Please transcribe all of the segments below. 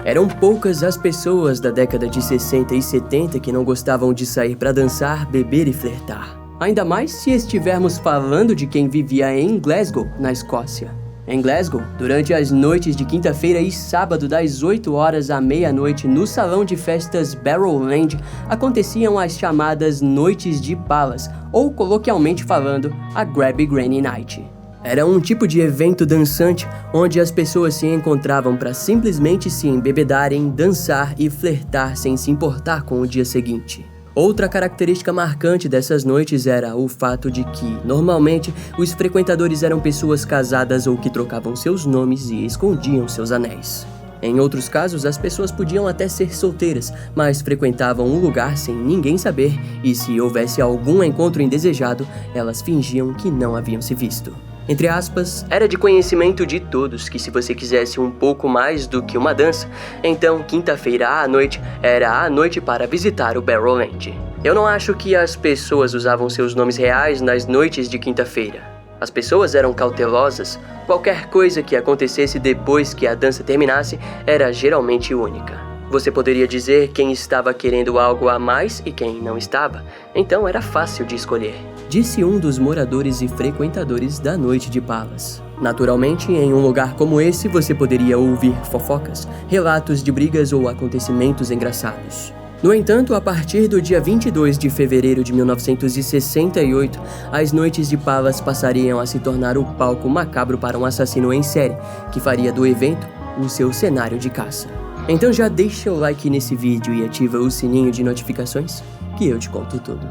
Eram poucas as pessoas da década de 60 e 70 que não gostavam de sair para dançar, beber e flertar. Ainda mais se estivermos falando de quem vivia em Glasgow, na Escócia. Em Glasgow, durante as noites de quinta-feira e sábado das 8 horas à meia-noite no salão de festas Barrowland, aconteciam as chamadas Noites de Palas, ou coloquialmente falando, a Grabby Granny Night. Era um tipo de evento dançante onde as pessoas se encontravam para simplesmente se embebedarem, dançar e flertar sem se importar com o dia seguinte. Outra característica marcante dessas noites era o fato de que, normalmente, os frequentadores eram pessoas casadas ou que trocavam seus nomes e escondiam seus anéis. Em outros casos, as pessoas podiam até ser solteiras, mas frequentavam o lugar sem ninguém saber e, se houvesse algum encontro indesejado, elas fingiam que não haviam se visto. Entre aspas, era de conhecimento de todos que se você quisesse um pouco mais do que uma dança, então quinta-feira à noite era a noite para visitar o Barrowland. Eu não acho que as pessoas usavam seus nomes reais nas noites de quinta-feira. As pessoas eram cautelosas, qualquer coisa que acontecesse depois que a dança terminasse era geralmente única. Você poderia dizer quem estava querendo algo a mais e quem não estava, então era fácil de escolher, disse um dos moradores e frequentadores da noite de Palas. Naturalmente, em um lugar como esse, você poderia ouvir fofocas, relatos de brigas ou acontecimentos engraçados. No entanto, a partir do dia 22 de fevereiro de 1968, as noites de Palas passariam a se tornar o palco macabro para um assassino em série, que faria do evento o seu cenário de caça. Então já deixa o like nesse vídeo e ativa o sininho de notificações, que eu te conto tudo.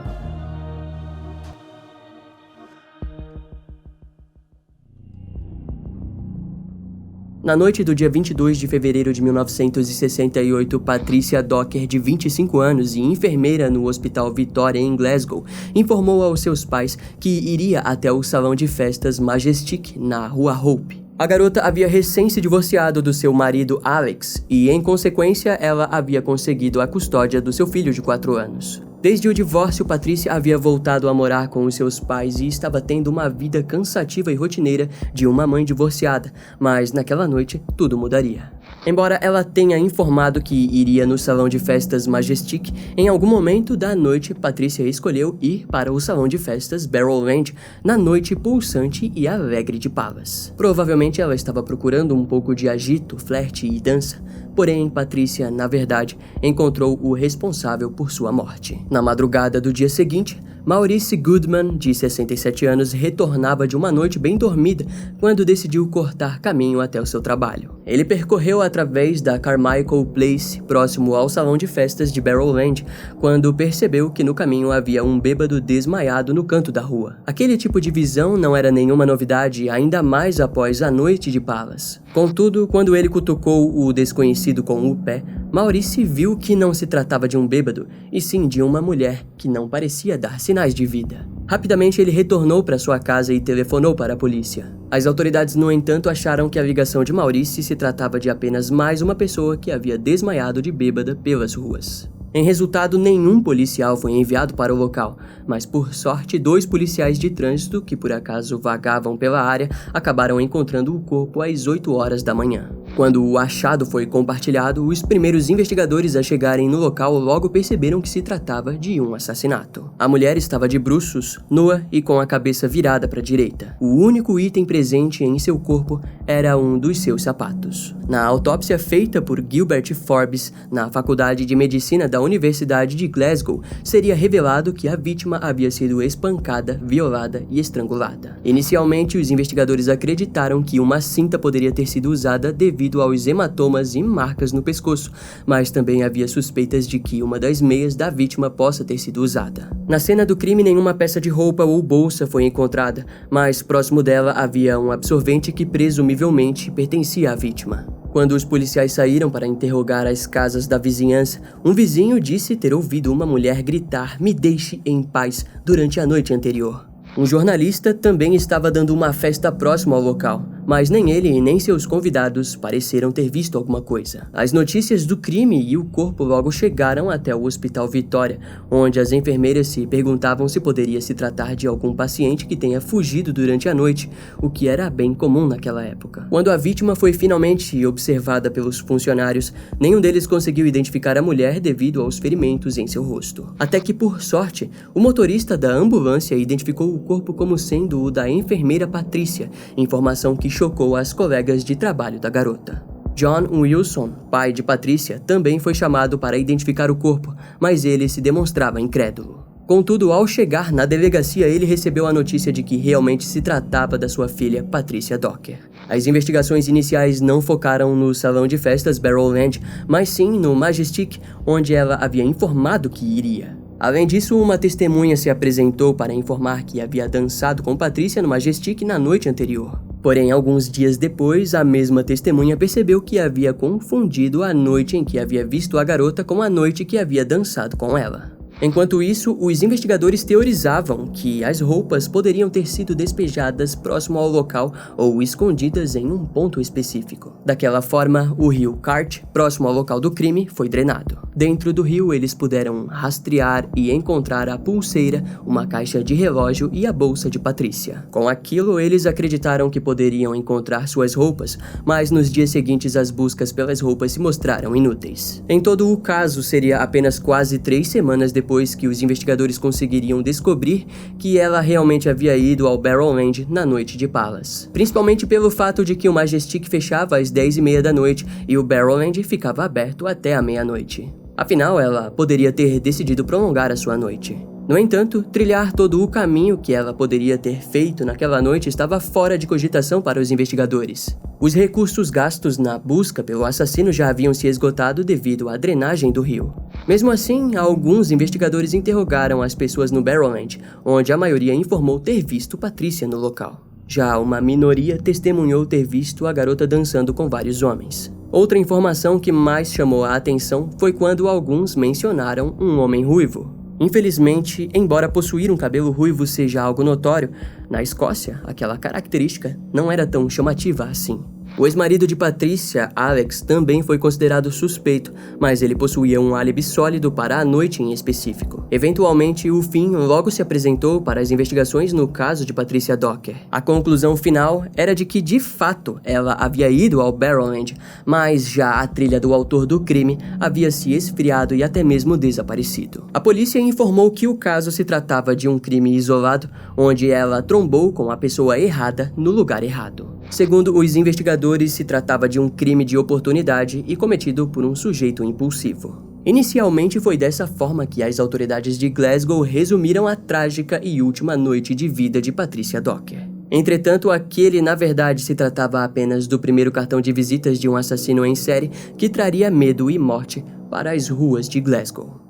Na noite do dia 22 de fevereiro de 1968, Patricia Docker, de 25 anos e enfermeira no Hospital Victoria em Glasgow, informou aos seus pais que iria até o salão de festas Majestic, na Rua Hope. A garota havia recém se divorciado do seu marido Alex e, em consequência, ela havia conseguido a custódia do seu filho de 4 anos. Desde o divórcio, Patricia havia voltado a morar com os seus pais e estava tendo uma vida cansativa e rotineira de uma mãe divorciada, mas naquela noite tudo mudaria. Embora ela tenha informado que iria no salão de festas Majestic, em algum momento da noite, Patricia escolheu ir para o salão de festas Barrowland na noite pulsante e alegre de Palas. Provavelmente ela estava procurando um pouco de agito, flerte e dança, porém Patricia, na verdade, encontrou o responsável por sua morte. Na madrugada do dia seguinte, Maurice Goodman, de 67 anos, retornava de uma noite bem dormida quando decidiu cortar caminho até o seu trabalho. Ele percorreu através da Carmichael Place, próximo ao salão de festas de Barrowland, quando percebeu que no caminho havia um bêbado desmaiado no canto da rua. Aquele tipo de visão não era nenhuma novidade, ainda mais após a noite de Palas. Contudo, quando ele cutucou o desconhecido com o pé, Maurice viu que não se tratava de um bêbado, e sim de uma mulher que não parecia dar sinais de vida. Rapidamente ele retornou para sua casa e telefonou para a polícia. As autoridades, no entanto, acharam que a ligação de Maurice se tratava de apenas mais uma pessoa que havia desmaiado de bêbada pelas ruas. Em resultado, nenhum policial foi enviado para o local, mas por sorte 2 policiais de trânsito que por acaso vagavam pela área acabaram encontrando o corpo às 8 horas da manhã. Quando o achado foi compartilhado, os primeiros investigadores a chegarem no local logo perceberam que se tratava de um assassinato. A mulher estava de bruços, nua e com a cabeça virada para a direita. O único item presente em seu corpo era um dos seus sapatos. Na autópsia feita por Gilbert Forbes na Faculdade de Medicina da Universidade de Glasgow, seria revelado que a vítima havia sido espancada, violada e estrangulada. Inicialmente, os investigadores acreditaram que uma cinta poderia ter sido usada devido aos hematomas e marcas no pescoço, mas também havia suspeitas de que uma das meias da vítima possa ter sido usada. Na cena do crime, nenhuma peça de roupa ou bolsa foi encontrada, mas próximo dela havia um absorvente que presumivelmente pertencia à vítima. Quando os policiais saíram para interrogar as casas da vizinhança, um vizinho disse ter ouvido uma mulher gritar "Me deixe em paz" durante a noite anterior. Um jornalista também estava dando uma festa próximo ao local, mas nem ele e nem seus convidados pareceram ter visto alguma coisa. As notícias do crime e o corpo logo chegaram até o Hospital Vitória, onde as enfermeiras se perguntavam se poderia se tratar de algum paciente que tenha fugido durante a noite, o que era bem comum naquela época. Quando a vítima foi finalmente observada pelos funcionários, nenhum deles conseguiu identificar a mulher devido aos ferimentos em seu rosto. Até que, por sorte, o motorista da ambulância identificou o corpo como sendo o da enfermeira Patrícia, informação que chocou as colegas de trabalho da garota. John Wilson, pai de Patrícia, também foi chamado para identificar o corpo, mas ele se demonstrava incrédulo. Contudo, ao chegar na delegacia, ele recebeu a notícia de que realmente se tratava da sua filha, Patricia Docker. As investigações iniciais não focaram no salão de festas Barrowland, mas sim no Majestic, onde ela havia informado que iria. Além disso, uma testemunha se apresentou para informar que havia dançado com Patrícia no Majestic na noite anterior. Porém, alguns dias depois, a mesma testemunha percebeu que havia confundido a noite em que havia visto a garota com a noite que havia dançado com ela. Enquanto isso, os investigadores teorizavam que as roupas poderiam ter sido despejadas próximo ao local ou escondidas em um ponto específico. Daquela forma, o rio Cart, próximo ao local do crime, foi drenado. Dentro do rio, eles puderam rastrear e encontrar a pulseira, uma caixa de relógio e a bolsa de Patrícia. Com aquilo, eles acreditaram que poderiam encontrar suas roupas, mas nos dias seguintes as buscas pelas roupas se mostraram inúteis. Em todo o caso, seria apenas quase 3 semanas depois que os investigadores conseguiriam descobrir que ela realmente havia ido ao Barrowland na noite de Palace. Principalmente pelo fato de que o Majestic fechava às 10h30 da noite e o Barrowland ficava aberto até a meia-noite. Afinal, ela poderia ter decidido prolongar a sua noite. No entanto, trilhar todo o caminho que ela poderia ter feito naquela noite estava fora de cogitação para os investigadores. Os recursos gastos na busca pelo assassino já haviam se esgotado devido à drenagem do rio. Mesmo assim, alguns investigadores interrogaram as pessoas no Barrowland, onde a maioria informou ter visto Patrícia no local. Já uma minoria testemunhou ter visto a garota dançando com vários homens. Outra informação que mais chamou a atenção foi quando alguns mencionaram um homem ruivo. Infelizmente, embora possuir um cabelo ruivo seja algo notório, na Escócia, aquela característica não era tão chamativa assim. O ex-marido de Patrícia, Alex, também foi considerado suspeito, mas ele possuía um álibi sólido para a noite em específico. Eventualmente, o fim logo se apresentou para as investigações no caso de Patricia Docker. A conclusão final era de que, de fato, ela havia ido ao Barrowland, mas já a trilha do autor do crime havia se esfriado e até mesmo desaparecido. A polícia informou que o caso se tratava de um crime isolado, onde ela trombou com a pessoa errada no lugar errado. Segundo os investigadores, se tratava de um crime de oportunidade e cometido por um sujeito impulsivo. Inicialmente foi dessa forma que as autoridades de Glasgow resumiram a trágica e última noite de vida de Patricia Docker. Entretanto, aquele na verdade se tratava apenas do primeiro cartão de visitas de um assassino em série que traria medo e morte para as ruas de Glasgow.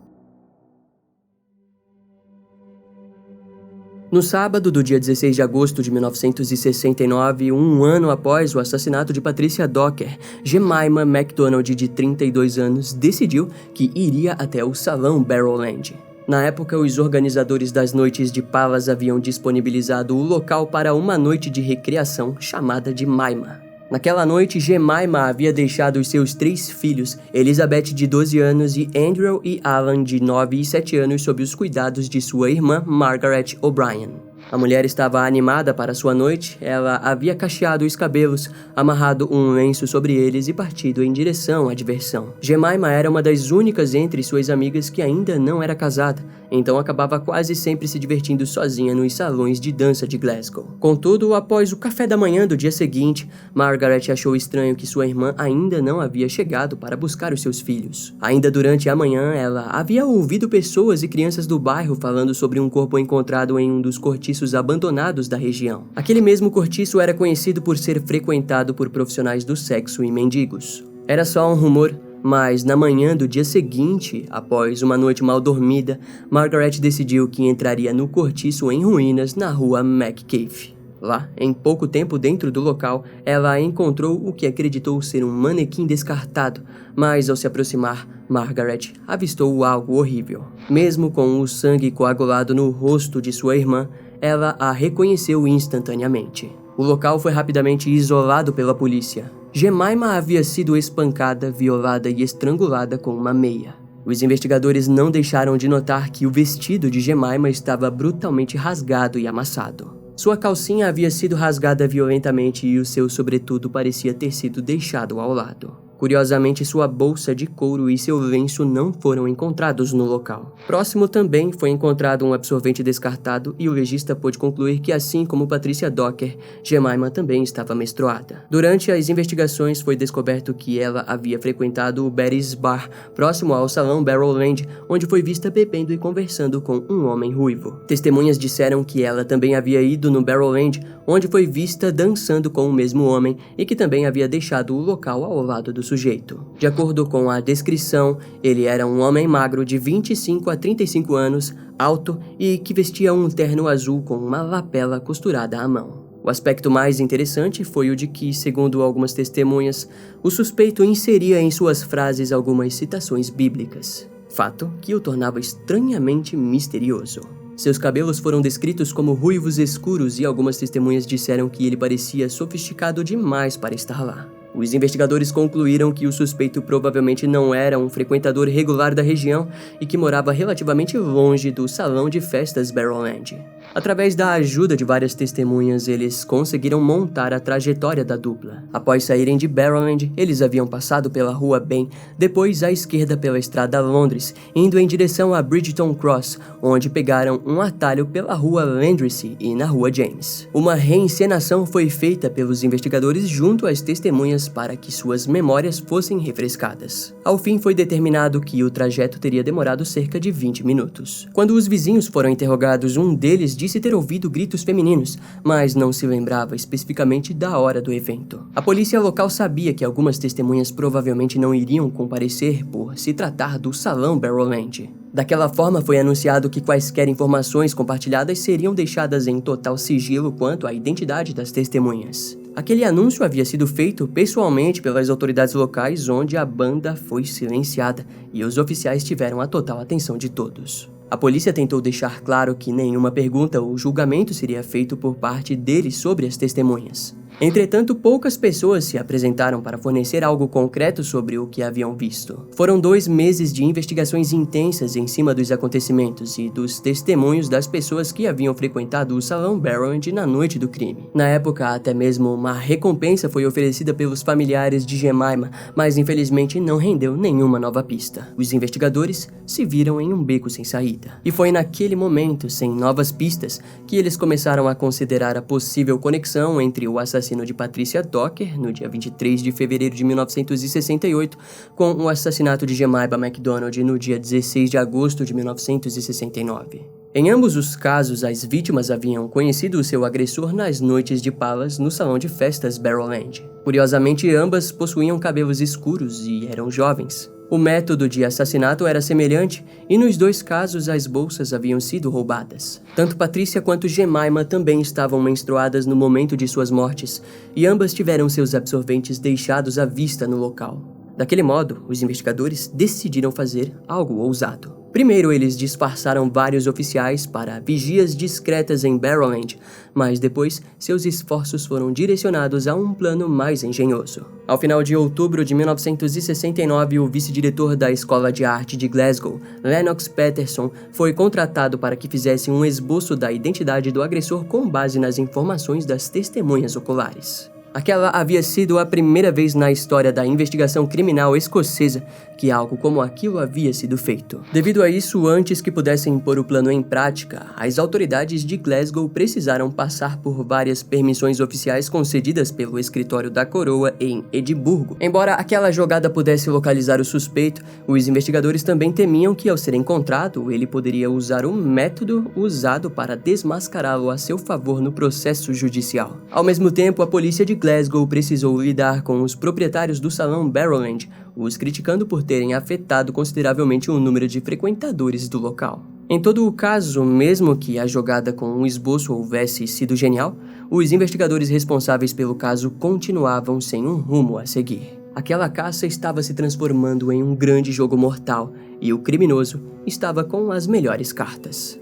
No sábado do dia 16 de agosto de 1969, um ano após o assassinato de Patricia Docker, Jemima MacDonald, de 32 anos, decidiu que iria até o salão Barrowland. Na época, os organizadores das noites de Palace haviam disponibilizado o local para uma noite de recreação chamada de Maima. Naquela noite, Jemima havia deixado os seus 3 filhos, Elizabeth, de 12 anos, e Andrew e Alan, de 9 e 7 anos, sob os cuidados de sua irmã, Margaret O'Brien. A mulher estava animada para sua noite. Ela havia cacheado os cabelos, amarrado um lenço sobre eles e partido em direção à diversão. Jemima era uma das únicas entre suas amigas que ainda não era casada, então acabava quase sempre se divertindo sozinha nos salões de dança de Glasgow. Contudo, após o café da manhã do dia seguinte, Margaret achou estranho que sua irmã ainda não havia chegado para buscar os seus filhos. Ainda durante a manhã, ela havia ouvido pessoas e crianças do bairro falando sobre um corpo encontrado em um dos cortiços abandonados da região. Aquele mesmo cortiço era conhecido por ser frequentado por profissionais do sexo e mendigos. Era só um rumor, mas na manhã do dia seguinte, após uma noite mal dormida, Margaret decidiu que entraria no cortiço em ruínas na rua McCafe. Lá, em pouco tempo dentro do local, ela encontrou o que acreditou ser um manequim descartado, mas ao se aproximar, Margaret avistou algo horrível. Mesmo com o sangue coagulado no rosto de sua irmã, ela a reconheceu instantaneamente. O local foi rapidamente isolado pela polícia. Jemima havia sido espancada, violada e estrangulada com uma meia. Os investigadores não deixaram de notar que o vestido de Jemima estava brutalmente rasgado e amassado. Sua calcinha havia sido rasgada violentamente e o seu sobretudo parecia ter sido deixado ao lado. Curiosamente, sua bolsa de couro e seu lenço não foram encontrados no local. Próximo também foi encontrado um absorvente descartado e o legista pôde concluir que, assim como Patricia Docker, Jemima também estava menstruada. Durante as investigações foi descoberto que ela havia frequentado o Betty's Bar, próximo ao salão Barrowland, onde foi vista bebendo e conversando com um homem ruivo. Testemunhas disseram que ela também havia ido no Barrowland, onde foi vista dançando com o mesmo homem e que também havia deixado o local ao lado do sujeito. De acordo com a descrição, ele era um homem magro de 25 a 35 anos, alto e que vestia um terno azul com uma lapela costurada à mão. O aspecto mais interessante foi o de que, segundo algumas testemunhas, o suspeito inseria em suas frases algumas citações bíblicas, fato que o tornava estranhamente misterioso. Seus cabelos foram descritos como ruivos escuros e algumas testemunhas disseram que ele parecia sofisticado demais para estar lá. Os investigadores concluíram que o suspeito provavelmente não era um frequentador regular da região e que morava relativamente longe do salão de festas Barrowland. Através da ajuda de várias testemunhas, eles conseguiram montar a trajetória da dupla. Após saírem de Barrowland, eles haviam passado pela rua Ben, depois à esquerda pela estrada Londres, indo em direção a Bridgeton Cross, onde pegaram um atalho pela rua Landrecy e na rua James. Uma reencenação foi feita pelos investigadores junto às testemunhas para que suas memórias fossem refrescadas. Ao fim, foi determinado que o trajeto teria demorado cerca de 20 minutos. Quando os vizinhos foram interrogados, um deles disse ter ouvido gritos femininos, mas não se lembrava especificamente da hora do evento. A polícia local sabia que algumas testemunhas provavelmente não iriam comparecer por se tratar do salão Barrowland. Daquela forma, foi anunciado que quaisquer informações compartilhadas seriam deixadas em total sigilo quanto à identidade das testemunhas. Aquele anúncio havia sido feito pessoalmente pelas autoridades locais, onde a banda foi silenciada e os oficiais tiveram a total atenção de todos. A polícia tentou deixar claro que nenhuma pergunta ou julgamento seria feito por parte deles sobre as testemunhas. Entretanto, poucas pessoas se apresentaram para fornecer algo concreto sobre o que haviam visto. Foram 2 meses de investigações intensas em cima dos acontecimentos e dos testemunhos das pessoas que haviam frequentado o salão Barrowland na noite do crime. Na época, até mesmo uma recompensa foi oferecida pelos familiares de Jemima, mas infelizmente não rendeu nenhuma nova pista. Os investigadores se viram em um beco sem saída. E foi naquele momento, sem novas pistas, que eles começaram a considerar a possível conexão entre o assassino de Patricia Docker, no dia 23 de fevereiro de 1968, com o assassinato de Jemima McDonald no dia 16 de agosto de 1969. Em ambos os casos, as vítimas haviam conhecido o seu agressor nas noites de Palas no salão de festas Barrowland. Curiosamente, ambas possuíam cabelos escuros e eram jovens. O método de assassinato era semelhante e nos 2 casos as bolsas haviam sido roubadas. Tanto Patricia quanto Jemima também estavam menstruadas no momento de suas mortes e ambas tiveram seus absorventes deixados à vista no local. Daquele modo, os investigadores decidiram fazer algo ousado. Primeiro, eles disfarçaram vários oficiais para vigias discretas em Barrowland, mas depois seus esforços foram direcionados a um plano mais engenhoso. Ao final de outubro de 1969, o vice-diretor da Escola de Arte de Glasgow, Lennox Patterson, foi contratado para que fizesse um esboço da identidade do agressor com base nas informações das testemunhas oculares. Aquela havia sido a primeira vez na história da investigação criminal escocesa que algo como aquilo havia sido feito. Devido a isso, antes que pudessem pôr o plano em prática, as autoridades de Glasgow precisaram passar por várias permissões oficiais concedidas pelo escritório da coroa em Edimburgo. Embora aquela jogada pudesse localizar o suspeito, os investigadores também temiam que, ao ser encontrado, ele poderia usar o método usado para desmascará-lo a seu favor no processo judicial. Ao mesmo tempo, a polícia de Glasgow precisou lidar com os proprietários do salão Barrowland, os criticando por terem afetado consideravelmente o número de frequentadores do local. Em todo o caso, mesmo que a jogada com um esboço houvesse sido genial, os investigadores responsáveis pelo caso continuavam sem um rumo a seguir. Aquela caça estava se transformando em um grande jogo mortal e o criminoso estava com as melhores cartas.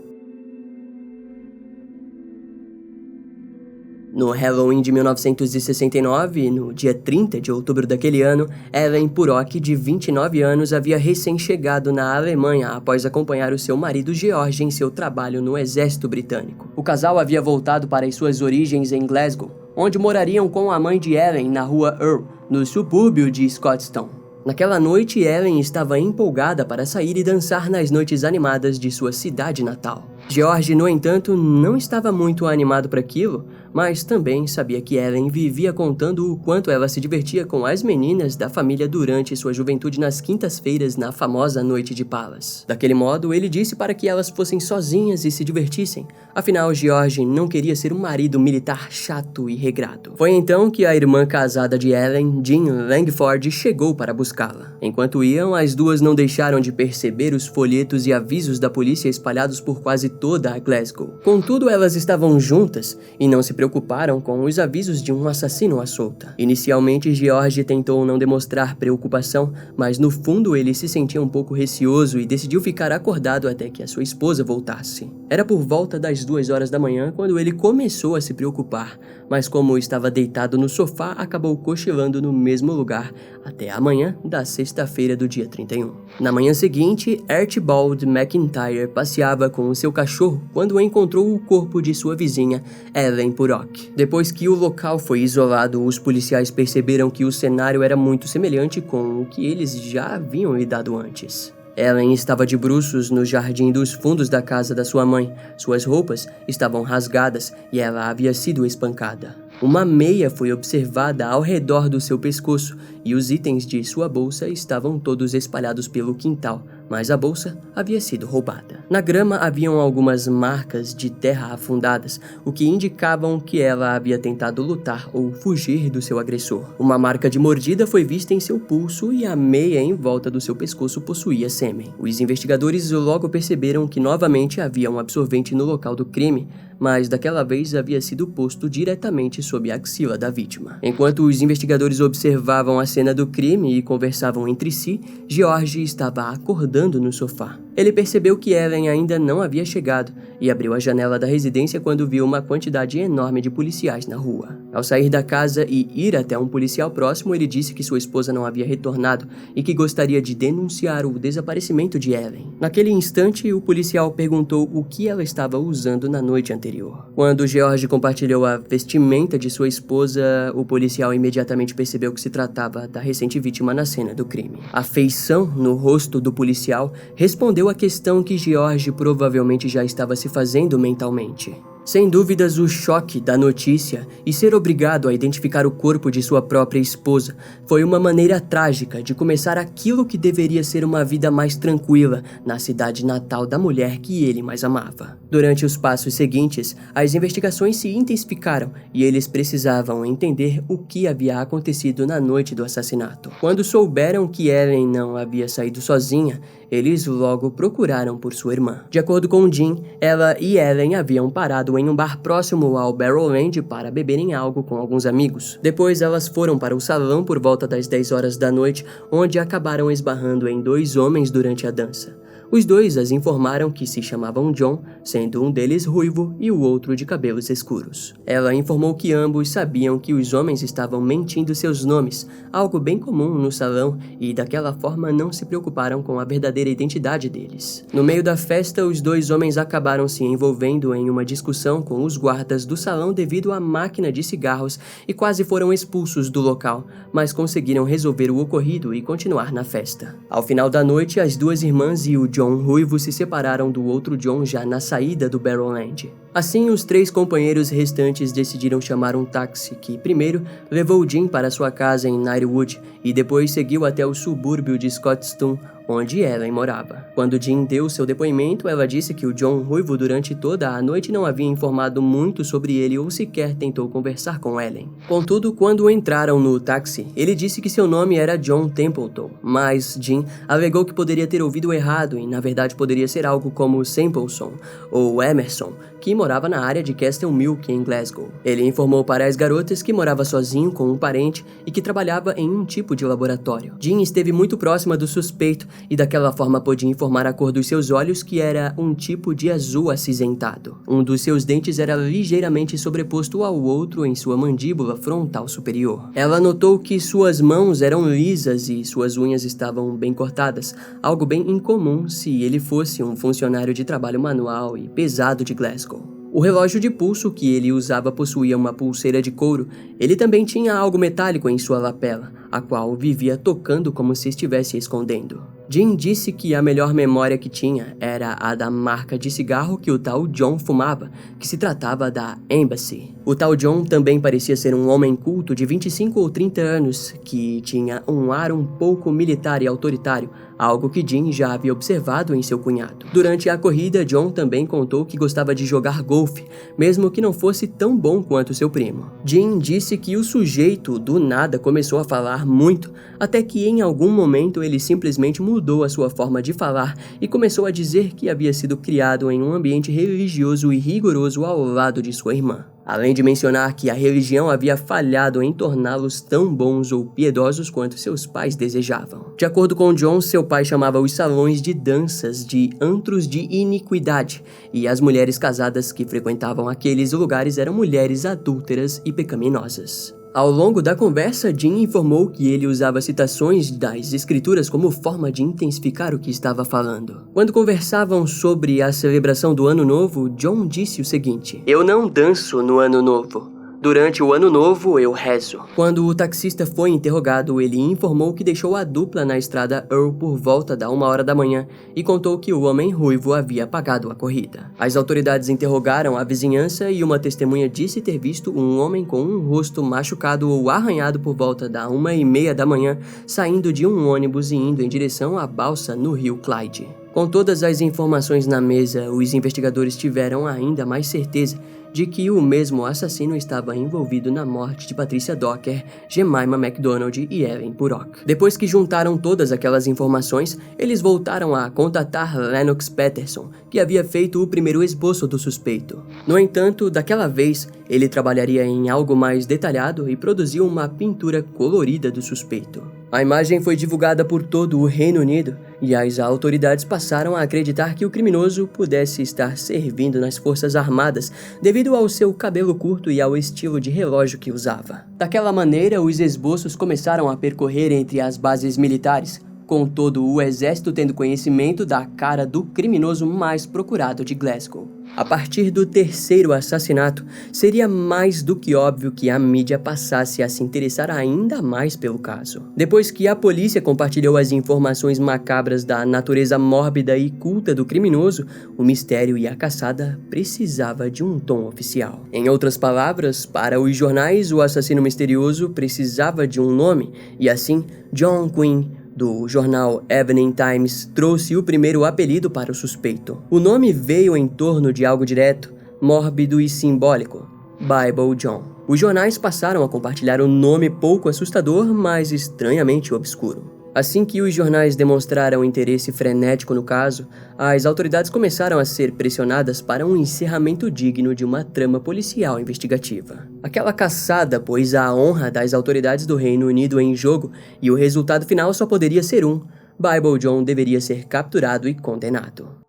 No Halloween de 1969, no dia 30 de outubro daquele ano, Ellen Purok, de 29 anos, havia recém-chegado na Alemanha após acompanhar o seu marido George em seu trabalho no exército britânico. O casal havia voltado para as suas origens em Glasgow, onde morariam com a mãe de Ellen na rua Earl, no subúrbio de Scotstoun. Naquela noite, Ellen estava empolgada para sair e dançar nas noites animadas de sua cidade natal. George, no entanto, não estava muito animado para aquilo, mas também sabia que Ellen vivia contando o quanto ela se divertia com as meninas da família durante sua juventude nas quintas-feiras na famosa noite de Palas. Daquele modo, ele disse para que elas fossem sozinhas e se divertissem, afinal George não queria ser um marido militar chato e regrado. Foi então que a irmã casada de Ellen, Jean Langford, chegou para buscá-la. Enquanto iam, as duas não deixaram de perceber os folhetos e avisos da polícia espalhados por quase toda a Glasgow. Contudo, elas estavam juntas e não se preocuparam com os avisos de um assassino à solta. Inicialmente, George tentou não demonstrar preocupação, mas no fundo ele se sentia um pouco receoso e decidiu ficar acordado até que a sua esposa voltasse. Era por volta das 2 horas da manhã quando ele começou a se preocupar, mas como estava deitado no sofá, acabou cochilando no mesmo lugar até a manhã da sexta-feira do dia 31. Na manhã seguinte, Archibald McIntyre passeava com o seu cachorro quando encontrou o corpo de sua vizinha, Ellen Purok. Depois que o local foi isolado, os policiais perceberam que o cenário era muito semelhante com o que eles já haviam lidado antes. Ellen estava de bruços no jardim dos fundos da casa da sua mãe. Suas roupas estavam rasgadas e ela havia sido espancada. Uma meia foi observada ao redor do seu pescoço e os itens de sua bolsa estavam todos espalhados pelo quintal, mas a bolsa havia sido roubada. Na grama haviam algumas marcas de terra afundadas, o que indicavam que ela havia tentado lutar ou fugir do seu agressor. Uma marca de mordida foi vista em seu pulso e a meia em volta do seu pescoço possuía sêmen. Os investigadores logo perceberam que novamente havia um absorvente no local do crime, mas daquela vez havia sido posto diretamente sob a axila da vítima. Enquanto os investigadores observavam a cena do crime e conversavam entre si, George estava acordando no sofá. Ele percebeu que Ellen ainda não havia chegado e abriu a janela da residência quando viu uma quantidade enorme de policiais na rua. Ao sair da casa e ir até um policial próximo, ele disse que sua esposa não havia retornado e que gostaria de denunciar o desaparecimento de Ellen. Naquele instante, o policial perguntou o que ela estava usando na noite anterior. Quando George compartilhou a vestimenta de sua esposa, o policial imediatamente percebeu que se tratava da recente vítima na cena do crime. A feição no rosto do policial respondeu a questão que George provavelmente já estava se fazendo mentalmente. Sem dúvidas, o choque da notícia e ser obrigado a identificar o corpo de sua própria esposa foi uma maneira trágica de começar aquilo que deveria ser uma vida mais tranquila na cidade natal da mulher que ele mais amava. Durante os passos seguintes, as investigações se intensificaram e eles precisavam entender o que havia acontecido na noite do assassinato. Quando souberam que Ellen não havia saído sozinha, eles logo procuraram por sua irmã. De acordo com Jean, ela e Ellen haviam parado em um bar próximo ao Barrowland para beberem algo com alguns amigos. Depois elas foram para o salão por volta das 10 horas da noite, onde acabaram esbarrando em 2 homens durante a dança. Os 2 as informaram que se chamavam John, sendo um deles ruivo e o outro de cabelos escuros. Ela informou que ambos sabiam que os homens estavam mentindo seus nomes, algo bem comum no salão, e daquela forma não se preocuparam com a verdadeira identidade deles. No meio da festa, os 2 homens acabaram se envolvendo em uma discussão com os guardas do salão devido à máquina de cigarros e quase foram expulsos do local, mas conseguiram resolver o ocorrido e continuar na festa. Ao final da noite, as 2 irmãs e o John ruivo se separaram do outro John já na saída do Barrowland. Assim, os 3 companheiros restantes decidiram chamar um táxi que, primeiro, levou Jean para sua casa em Knightwood e depois seguiu até o subúrbio de Scotstoun, onde Ellen morava. Quando Jean deu seu depoimento, ela disse que o John ruivo durante toda a noite não havia informado muito sobre ele ou sequer tentou conversar com Ellen. Contudo, quando entraram no táxi, ele disse que seu nome era John Templeton, mas Jean alegou que poderia ter ouvido errado e na verdade poderia ser algo como Sampleson ou Emerson, que morava na área de Castle Milk, em Glasgow. Ele informou para as garotas que morava sozinho com um parente e que trabalhava em um tipo de laboratório. Jean esteve muito próxima do suspeito e daquela forma podia informar a cor dos seus olhos, que era um tipo de azul acinzentado. Um dos seus dentes era ligeiramente sobreposto ao outro em sua mandíbula frontal superior. Ela notou que suas mãos eram lisas e suas unhas estavam bem cortadas, algo bem incomum se ele fosse um funcionário de trabalho manual e pesado de Glasgow. O relógio de pulso que ele usava possuía uma pulseira de couro. Ele também tinha algo metálico em sua lapela, a qual vivia tocando como se estivesse escondendo. Jean disse que a melhor memória que tinha era a da marca de cigarro que o tal John fumava, que se tratava da Embassy. O tal John também parecia ser um homem culto de 25 ou 30 anos, que tinha um ar um pouco militar e autoritário, algo que Jean já havia observado em seu cunhado. Durante a corrida, John também contou que gostava de jogar golfe, mesmo que não fosse tão bom quanto seu primo. Jean disse que o sujeito do nada começou a falar muito, até que em algum momento ele simplesmente mudou a sua forma de falar e começou a dizer que havia sido criado em um ambiente religioso e rigoroso ao lado de sua irmã. Além de mencionar que a religião havia falhado em torná-los tão bons ou piedosos quanto seus pais desejavam. De acordo com John, seu pai chamava os salões de danças de antros de iniquidade, e as mulheres casadas que frequentavam aqueles lugares eram mulheres adúlteras e pecaminosas. Ao longo da conversa, Jean informou que ele usava citações das escrituras como forma de intensificar o que estava falando. Quando conversavam sobre a celebração do Ano Novo, John disse o seguinte: "Eu não danço no Ano Novo. Durante o Ano Novo, eu rezo." Quando o taxista foi interrogado, ele informou que deixou a dupla na estrada Earl por volta da 1h da manhã e contou que o homem ruivo havia pagado a corrida. As autoridades interrogaram a vizinhança e uma testemunha disse ter visto um homem com um rosto machucado ou arranhado por volta da 1h30 da manhã saindo de um ônibus e indo em direção à balsa no rio Clyde. Com todas as informações na mesa, os investigadores tiveram ainda mais certeza de que o mesmo assassino estava envolvido na morte de Patricia Docker, Jemima MacDonald e Ellen Purrock. Depois que juntaram todas aquelas informações, eles voltaram a contatar Lennox Patterson, que havia feito o primeiro esboço do suspeito. No entanto, daquela vez, ele trabalharia em algo mais detalhado e produziu uma pintura colorida do suspeito. A imagem foi divulgada por todo o Reino Unido e as autoridades passaram a acreditar que o criminoso pudesse estar servindo nas Forças Armadas devido ao seu cabelo curto e ao estilo de relógio que usava. Daquela maneira, os esboços começaram a percorrer entre as bases militares, com todo o exército tendo conhecimento da cara do criminoso mais procurado de Glasgow. A partir do terceiro assassinato, seria mais do que óbvio que a mídia passasse a se interessar ainda mais pelo caso. Depois que a polícia compartilhou as informações macabras da natureza mórbida e culta do criminoso, o mistério e a caçada precisava de um tom oficial. Em outras palavras, para os jornais, o assassino misterioso precisava de um nome, e assim, John Quinn, do jornal Evening Times, trouxe o primeiro apelido para o suspeito. O nome veio em torno de algo direto, mórbido e simbólico: Bible John. Os jornais passaram a compartilhar um nome pouco assustador, mas estranhamente obscuro. Assim que os jornais demonstraram interesse frenético no caso, as autoridades começaram a ser pressionadas para um encerramento digno de uma trama policial investigativa. Aquela caçada pôs a honra das autoridades do Reino Unido em jogo e o resultado final só poderia ser um: Bible John deveria ser capturado e condenado.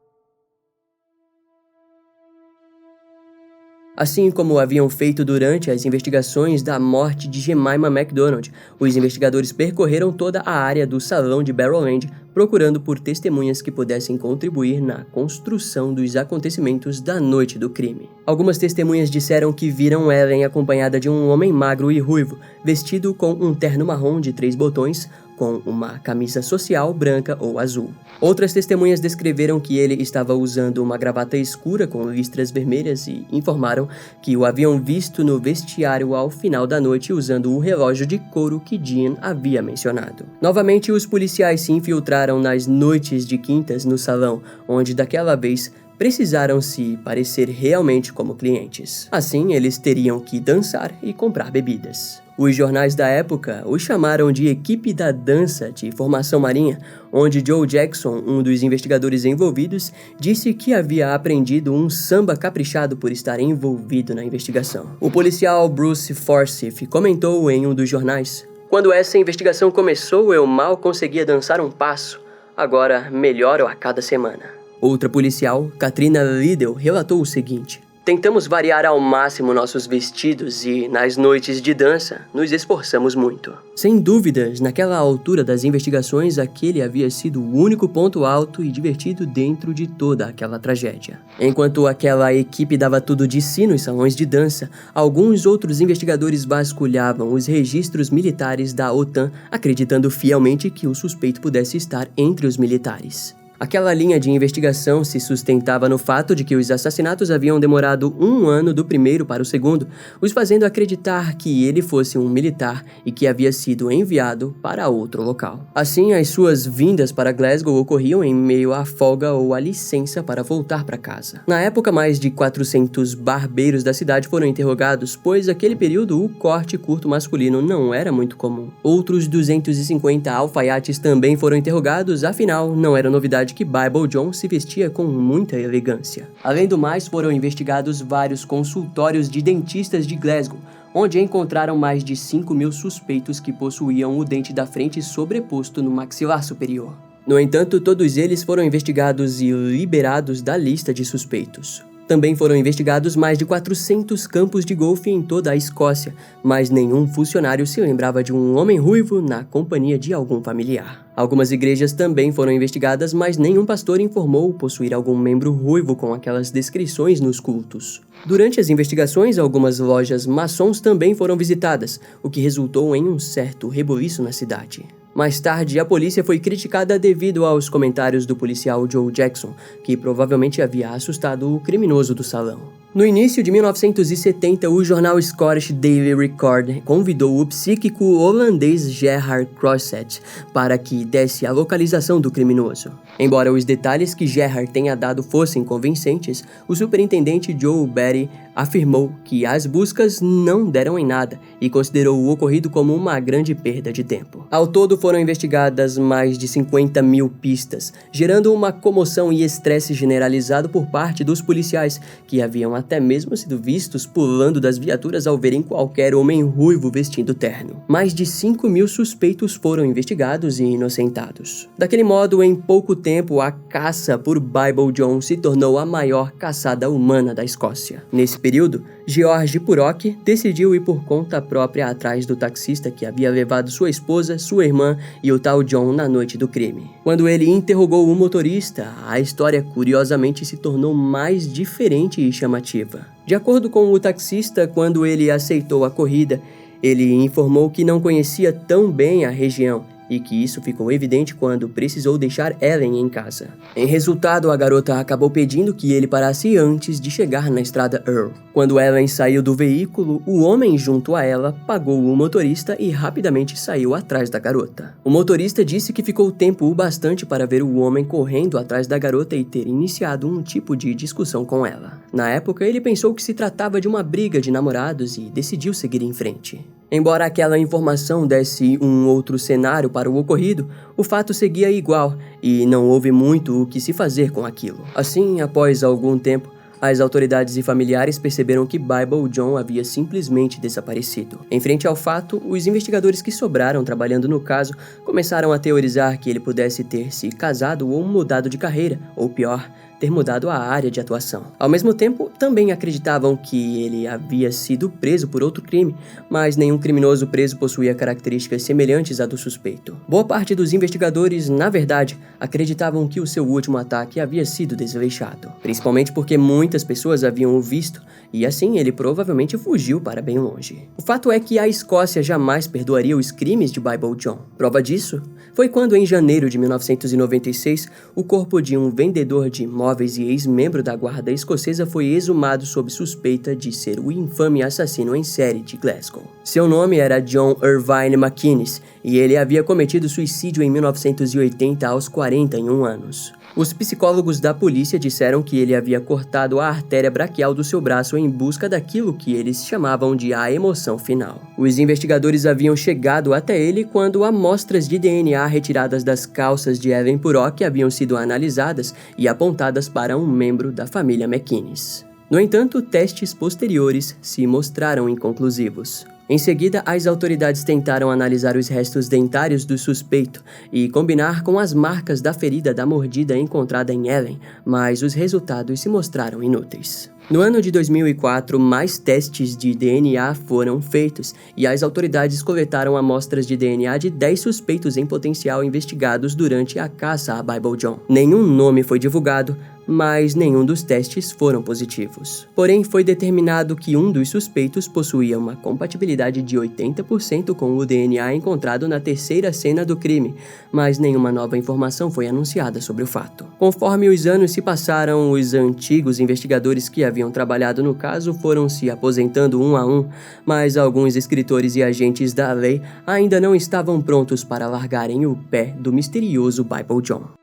Assim como haviam feito durante as investigações da morte de Jemima MacDonald, os investigadores percorreram toda a área do salão de Barrowland, procurando por testemunhas que pudessem contribuir na construção dos acontecimentos da noite do crime. Algumas testemunhas disseram que viram Ellen acompanhada de um homem magro e ruivo, vestido com um terno marrom de 3 botões, com uma camisa social branca ou azul. Outras testemunhas descreveram que ele estava usando uma gravata escura com listras vermelhas e informaram que o haviam visto no vestiário ao final da noite usando o relógio de couro que Jean havia mencionado. Novamente, os policiais se infiltraram nas noites de quintas no salão, onde daquela vez precisaram se parecer realmente como clientes. Assim, eles teriam que dançar e comprar bebidas. Os jornais da época o chamaram de equipe da dança de formação marinha, onde Joe Jackson, um dos investigadores envolvidos, disse que havia aprendido um samba caprichado por estar envolvido na investigação. O policial Bruce Forsyth comentou em um dos jornais: "Quando essa investigação começou, eu mal conseguia dançar um passo. Agora melhoro a cada semana." Outra policial, Katrina Liddell, relatou o seguinte: "Tentamos variar ao máximo nossos vestidos e, nas noites de dança, nos esforçamos muito." Sem dúvidas, naquela altura das investigações, aquele havia sido o único ponto alto e divertido dentro de toda aquela tragédia. Enquanto aquela equipe dava tudo de si nos salões de dança, alguns outros investigadores vasculhavam os registros militares da OTAN, acreditando fielmente que o suspeito pudesse estar entre os militares. Aquela linha de investigação se sustentava no fato de que os assassinatos haviam demorado 1 ano do primeiro para o segundo, os fazendo acreditar que ele fosse um militar e que havia sido enviado para outro local. Assim, as suas vindas para Glasgow ocorriam em meio à folga ou à licença para voltar para casa. Na época, mais de 400 barbeiros da cidade foram interrogados, pois naquele período o corte curto masculino não era muito comum. Outros 250 alfaiates também foram interrogados, afinal, não era novidade que Bible John se vestia com muita elegância. Além do mais, foram investigados vários consultórios de dentistas de Glasgow, onde encontraram mais de 5.000 suspeitos que possuíam o dente da frente sobreposto no maxilar superior. No entanto, todos eles foram investigados e liberados da lista de suspeitos. Também foram investigados mais de 400 campos de golfe em toda a Escócia, mas nenhum funcionário se lembrava de um homem ruivo na companhia de algum familiar. Algumas igrejas também foram investigadas, mas nenhum pastor informou possuir algum membro ruivo com aquelas descrições nos cultos. Durante as investigações, algumas lojas maçons também foram visitadas, o que resultou em um certo rebuliço na cidade. Mais tarde, a polícia foi criticada devido aos comentários do policial Joe Jackson, que provavelmente havia assustado o criminoso do salão. No início de 1970, o jornal Scottish Daily Record convidou o psíquico holandês Gerhard Croiset para que desse a localização do criminoso. Embora os detalhes que Gerhard tenha dado fossem convincentes, o superintendente Joe Batty afirmou que as buscas não deram em nada e considerou o ocorrido como uma grande perda de tempo. Ao todo, foram investigadas mais de 50.000 pistas, gerando uma comoção e estresse generalizado por parte dos policiais, que haviam até mesmo sido vistos pulando das viaturas ao verem qualquer homem ruivo vestindo terno. Mais de 5.000 suspeitos foram investigados e inocentados. Daquele modo, em pouco tempo, a caça por Bible John se tornou a maior caçada humana da Escócia. Nesse período, George Purrock decidiu ir por conta própria atrás do taxista que havia levado sua esposa, sua irmã e o tal John na noite do crime. Quando ele interrogou o motorista, a história curiosamente se tornou mais diferente e chamativa. De acordo com o taxista, quando ele aceitou a corrida, ele informou que não conhecia tão bem a região e que isso ficou evidente quando precisou deixar Ellen em casa. Em resultado, a garota acabou pedindo que ele parasse antes de chegar na estrada Earl. Quando Ellen saiu do veículo, o homem junto a ela pagou o motorista e rapidamente saiu atrás da garota. O motorista disse que ficou tempo o bastante para ver o homem correndo atrás da garota e ter iniciado um tipo de discussão com ela. Na época, ele pensou que se tratava de uma briga de namorados e decidiu seguir em frente. Embora aquela informação desse um outro cenário para o ocorrido, o fato seguia igual e não houve muito o que se fazer com aquilo. Assim, após algum tempo, as autoridades e familiares perceberam que Bible John havia simplesmente desaparecido. Em frente ao fato, os investigadores que sobraram trabalhando no caso começaram a teorizar que ele pudesse ter se casado ou mudado de carreira, ou pior, ter mudado a área de atuação. Ao mesmo tempo, também acreditavam que ele havia sido preso por outro crime, mas nenhum criminoso preso possuía características semelhantes à do suspeito. Boa parte dos investigadores, na verdade, acreditavam que o seu último ataque havia sido desleixado, principalmente porque muitas pessoas haviam o visto e assim ele provavelmente fugiu para bem longe. O fato é que a Escócia jamais perdoaria os crimes de Bible John. Prova disso foi quando, em janeiro de 1996, o corpo de um vendedor de imóveis e ex-membro da guarda escocesa foi exumado sob suspeita de ser o infame assassino em série de Glasgow. Seu nome era John Irvine McInnes e ele havia cometido suicídio em 1980 aos 41 anos. Os psicólogos da polícia disseram que ele havia cortado a artéria braquial do seu braço em busca daquilo que eles chamavam de a emoção final. Os investigadores haviam chegado até ele quando amostras de DNA retiradas das calças de Evan Purok haviam sido analisadas e apontadas para um membro da família McInnes. No entanto, testes posteriores se mostraram inconclusivos. Em seguida, as autoridades tentaram analisar os restos dentários do suspeito e combinar com as marcas da ferida da mordida encontrada em Ellen, mas os resultados se mostraram inúteis. No ano de 2004, mais testes de DNA foram feitos e as autoridades coletaram amostras de DNA de 10 suspeitos em potencial investigados durante a caça a Bible John. Nenhum nome foi divulgado, mas nenhum dos testes foram positivos. Porém, foi determinado que um dos suspeitos possuía uma compatibilidade de 80% com o DNA encontrado na terceira cena do crime, mas nenhuma nova informação foi anunciada sobre o fato. Conforme os anos se passaram, os antigos investigadores que haviam trabalhado no caso foram se aposentando um a um, mas alguns escritores e agentes da lei ainda não estavam prontos para largarem o pé do misterioso Bible John.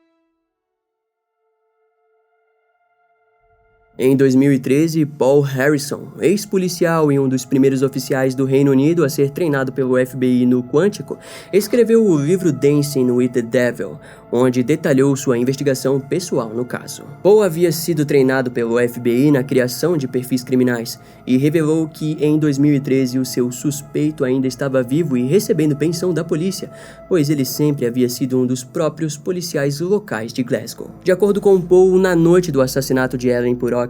Em 2013, Paul Harrison, ex-policial e um dos primeiros oficiais do Reino Unido a ser treinado pelo FBI no Quântico, escreveu o livro Dancing with the Devil, onde detalhou sua investigação pessoal no caso. Paul havia sido treinado pelo FBI na criação de perfis criminais e revelou que em 2013 o seu suspeito ainda estava vivo e recebendo pensão da polícia, pois ele sempre havia sido um dos próprios policiais locais de Glasgow. De acordo com Paul, na noite do assassinato de Evan Purok,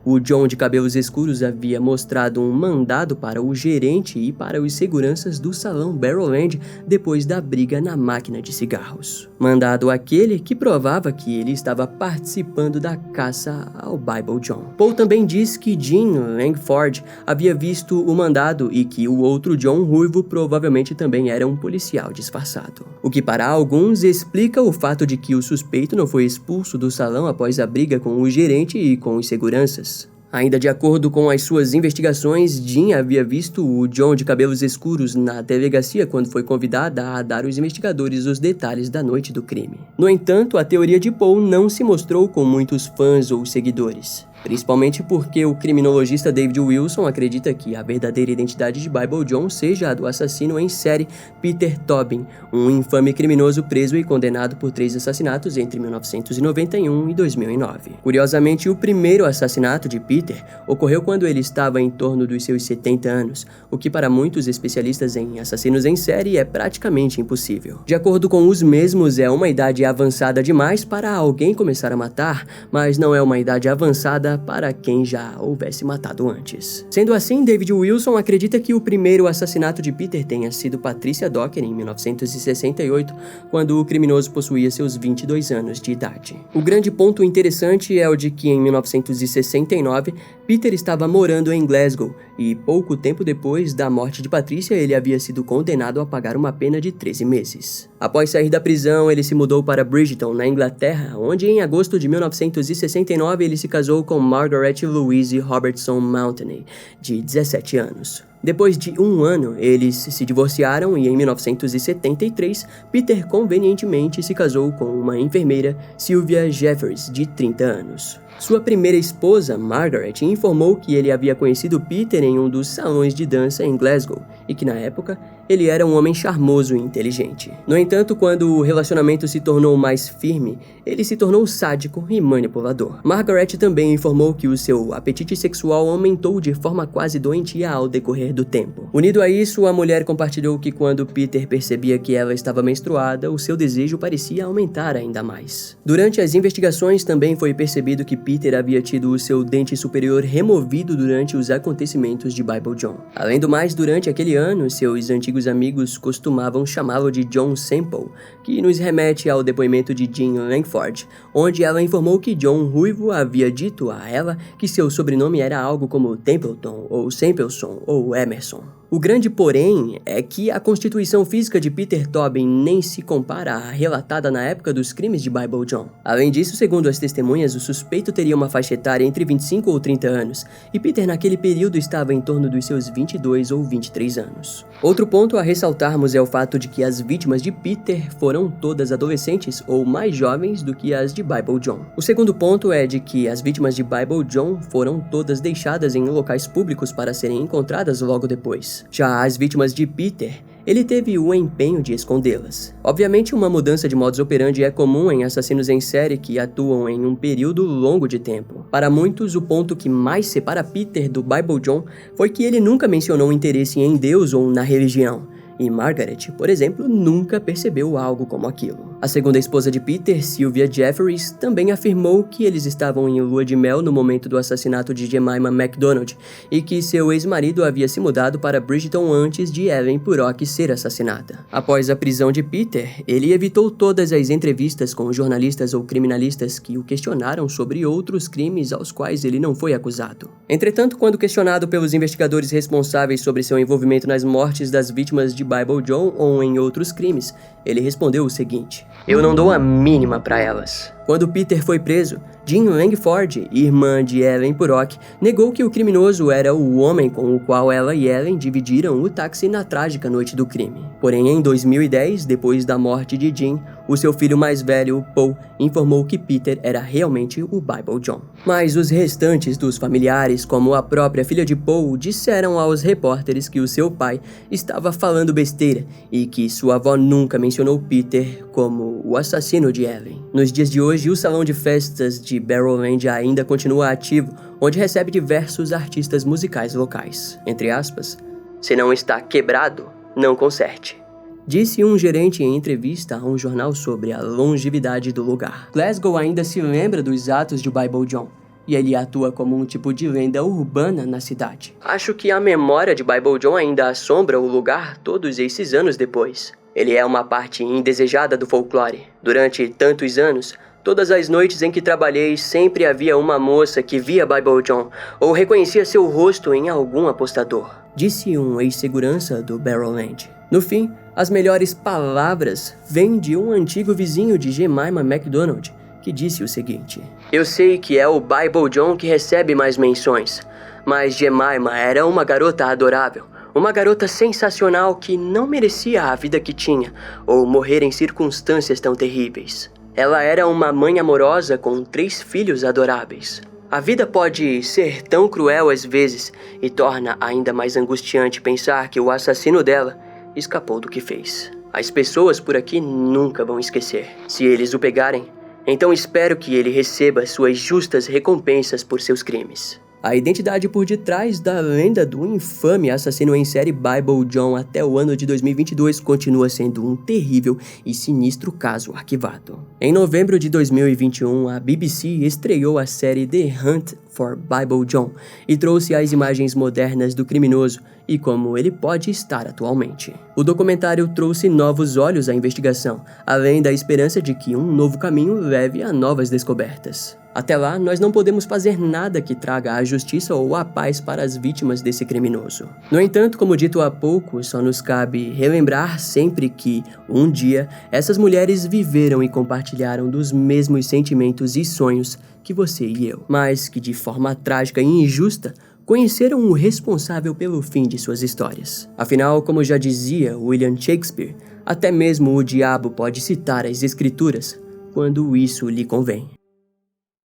o John de cabelos escuros havia mostrado um mandado para o gerente e para os seguranças do salão Barrowland depois da briga na máquina de cigarros. Mandado aquele que provava que ele estava participando da caça ao Bible John. Paul também diz que Jean Langford havia visto o mandado e que o outro John ruivo provavelmente também era um policial disfarçado. O que para alguns explica o fato de que o suspeito não foi expulso do salão após a briga com o gerente e com os seguranças. Ainda de acordo com as suas investigações, Jean havia visto o John de cabelos escuros na delegacia quando foi convidada a dar aos investigadores os detalhes da noite do crime. No entanto, a teoria de Paul não se mostrou com muitos fãs ou seguidores. Principalmente porque o criminologista David Wilson acredita que a verdadeira identidade de Bible John seja a do assassino em série Peter Tobin, um infame criminoso preso e condenado por 3 assassinatos entre 1991 e 2009. Curiosamente, o primeiro assassinato de Peter ocorreu quando ele estava em torno dos seus 70 anos, o que para muitos especialistas em assassinos em série é praticamente impossível. De acordo com os mesmos, é uma idade avançada demais para alguém começar a matar, mas não é uma idade avançada para quem já houvesse matado antes. Sendo assim, David Wilson acredita que o primeiro assassinato de Peter tenha sido Patricia Docker em 1968, quando o criminoso possuía seus 22 anos de idade. O grande ponto interessante é o de que em 1969, Peter estava morando em Glasgow e pouco tempo depois da morte de Patricia, ele havia sido condenado a pagar uma pena de 13 meses. Após sair da prisão, ele se mudou para Bridgeton, na Inglaterra, onde em agosto de 1969 ele se casou com Margaret Louise Robertson Mountney, de 17 anos. Depois de um ano, eles se divorciaram e em 1973, Peter convenientemente se casou com uma enfermeira, Sylvia Jeffers, de 30 anos. Sua primeira esposa, Margaret, informou que ele havia conhecido Peter em um dos salões de dança em Glasgow e que, na época, ele era um homem charmoso e inteligente. No entanto, quando o relacionamento se tornou mais firme, ele se tornou sádico e manipulador. Margaret também informou que o seu apetite sexual aumentou de forma quase doentia ao decorrer do tempo. Unido a isso, a mulher compartilhou que quando Peter percebia que ela estava menstruada, o seu desejo parecia aumentar ainda mais. Durante as investigações, também foi percebido que Peter havia tido o seu dente superior removido durante os acontecimentos de Bible John. Além do mais, durante aquele ano, seus antigos amigos costumavam chamá-lo de John Semple, que nos remete ao depoimento de Jean Langford, onde ela informou que John Ruivo havia dito a ela que seu sobrenome era algo como Templeton, ou Sempleson, ou Emerson. O grande porém é que a constituição física de Peter Tobin nem se compara à relatada na época dos crimes de Bible John. Além disso, segundo as testemunhas, o suspeito teria uma faixa etária entre 25 ou 30 anos, e Peter naquele período estava em torno dos seus 22 ou 23 anos. Outro ponto a ressaltarmos é o fato de que as vítimas de Peter foram todas adolescentes ou mais jovens do que as de Bible John. O segundo ponto é de que as vítimas de Bible John foram todas deixadas em locais públicos para serem encontradas logo depois. Já as vítimas de Peter, ele teve o empenho de escondê-las. Obviamente, uma mudança de modus operandi é comum em assassinos em série que atuam em um período longo de tempo. Para muitos, o ponto que mais separa Peter do Bible John foi que ele nunca mencionou interesse em Deus ou na religião. E Margaret, por exemplo, nunca percebeu algo como aquilo. A segunda esposa de Peter, Sylvia Jeffries, também afirmou que eles estavam em lua de mel no momento do assassinato de Jemima McDonald e que seu ex-marido havia se mudado para Bridgeton antes de Ellen Purrock ser assassinada. Após a prisão de Peter, ele evitou todas as entrevistas com jornalistas ou criminalistas que o questionaram sobre outros crimes aos quais ele não foi acusado. Entretanto, quando questionado pelos investigadores responsáveis sobre seu envolvimento nas mortes das vítimas de Bible John ou em outros crimes, ele respondeu o seguinte: "Eu não dou a mínima para elas." Quando Peter foi preso, Jean Langford, irmã de Ellen Purrock, negou que o criminoso era o homem com o qual ela e Ellen dividiram o táxi na trágica noite do crime. Porém, em 2010, depois da morte de Jean, o seu filho mais velho, Paul, informou que Peter era realmente o Bible John. Mas os restantes dos familiares, como a própria filha de Paul, disseram aos repórteres que o seu pai estava falando besteira e que sua avó nunca mencionou Peter como o assassino de Ellen. Nos dias de hoje, o salão de festas de Barrowland ainda continua ativo, onde recebe diversos artistas musicais locais. Entre aspas, "se não está quebrado, não conserte", disse um gerente em entrevista a um jornal sobre a longevidade do lugar. Glasgow ainda se lembra dos atos de Bible John, e ele atua como um tipo de lenda urbana na cidade. Acho que a memória de Bible John ainda assombra o lugar todos esses anos depois. Ele é uma parte indesejada do folclore. Durante tantos anos, todas as noites em que trabalhei, sempre havia uma moça que via Bible John ou reconhecia seu rosto em algum apostador, disse um ex-segurança do Barrowland. No fim, as melhores palavras vêm de um antigo vizinho de Jemima McDonald, que disse o seguinte: "Eu sei que é o Bible John que recebe mais menções, mas Jemima era uma garota adorável. Uma garota sensacional que não merecia a vida que tinha, ou morrer em circunstâncias tão terríveis. Ela era uma mãe amorosa com 3 filhos adoráveis. A vida pode ser tão cruel às vezes e torna ainda mais angustiante pensar que o assassino dela escapou do que fez. As pessoas por aqui nunca vão esquecer. Se eles o pegarem, então espero que ele receba suas justas recompensas por seus crimes." A identidade por detrás da lenda do infame assassino em série Bible John até o ano de 2022 continua sendo um terrível e sinistro caso arquivado. Em novembro de 2021, a BBC estreou a série The Hunt for Bible John e trouxe as imagens modernas do criminoso e como ele pode estar atualmente. O documentário trouxe novos olhos à investigação, além da esperança de que um novo caminho leve a novas descobertas. Até lá, nós não podemos fazer nada que traga a justiça ou a paz para as vítimas desse criminoso. No entanto, como dito há pouco, só nos cabe relembrar sempre que, um dia, essas mulheres viveram e compartilharam dos mesmos sentimentos e sonhos que você e eu, mas que de forma trágica e injusta, conheceram o responsável pelo fim de suas histórias. Afinal, como já dizia William Shakespeare, até mesmo o diabo pode citar as escrituras quando isso lhe convém.